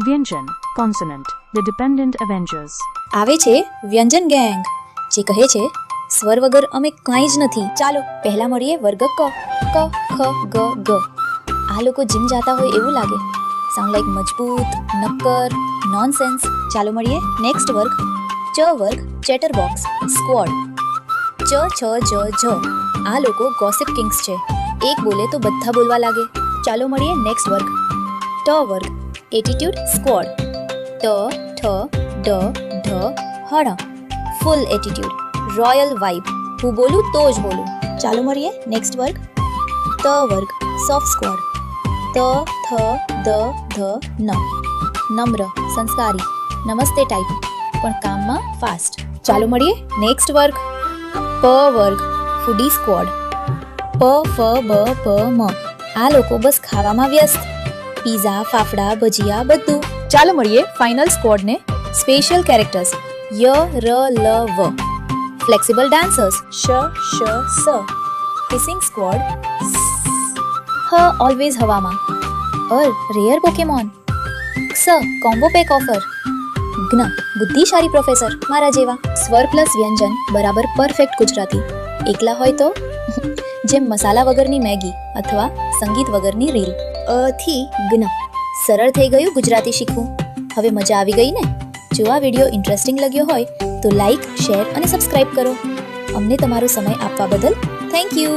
વ્યંજન consonant the dependent avengers. આવે છે વ્યંજન ગેંગ, જે કહે છે સ્વર વગર અમે કંઈ જ નથી. ચાલો પહેલા મળીએ વર્ગ ક. ક ખ ગ ગ. આ લોકો જીમ જાતા હોય એવું લાગે. સાઉન્ડ લાઈક મજબૂત, નક્કર, નોનસેન્સ. ચાલો મળીએ નેક્સ્ટ વર્ગ. ચ વર્ગ ચેટરબોક્સ, સ્ક્વોડ. ચ છ જ જ. આ લોકો ગોસિપ કિંગ્સ છે. એક બોલે તો બધા બોલવા લાગે. ચાલો મળીએ નેક્સ્ટ વર્ગ. ટ વર્ગ એટીટ્યુડ સ્ક્વોડ. ટ ઠ ડ ઢ હણ. ફૂલ એટીટ્યુડ, રોયલ વાઇબ. હું બોલું તો જ બોલું. ચાલો મળીએ નેક્સ્ટ વર્ગ. ત વર્ગ સોફ્ટ સ્ક્વોડ. ત થ દ ધ ન. નમ્ર, સંસ્કારી, નમસ્તે ટાઈપ, પણ કામમાં ફાસ્ટ. ચાલો મળીએ નેક્સ્ટ વર્ગ. પ વર્ગ ફૂડી સ્ક્વોડ. પ ફ બ પ મ. આ લોકો બસ ખાવામાં વ્યસ્ત. પીઝા, ફાફડા, ભજીયા બધું. ચાલો મળીએ ફાઇનલ સ્ક્વોડને. સ્પેશિયલ કેરેક્ટર્સ ય ર લ વ. ફ્લેક્સિબલ ડાન્સર્સ શ શ સ. હિસિંગ સ્ક્વોડ હ ઓલવેઝ હવામાં. અર રેયર પોકેમોન. ક્ષ કોમ્બો પેક ઓફર. જ્ઞ બુદ્ધિશાળી પ્રોફેસર મારા જેવા. સ્વર પ્લસ વ્યંજન બરાબર પરફેક્ટ ગુજરાતી. એકલા હોય તો જેમ મસાલા વગરની મેગી અથવા સંગીત વગરની રીલ. અ થી જ્ઞ. સરળ થઈ ગયું ગુજરાતી શીખવું. હવે મજા આવી ગઈ ને? જો આ વિડીયો ઇન્ટરેસ્ટિંગ લાગ્યો હોય તો લાઈક, શેર અને સબસ્ક્રાઇબ કરો. અમને તમારો સમય આપવા બદલ થેન્ક યુ.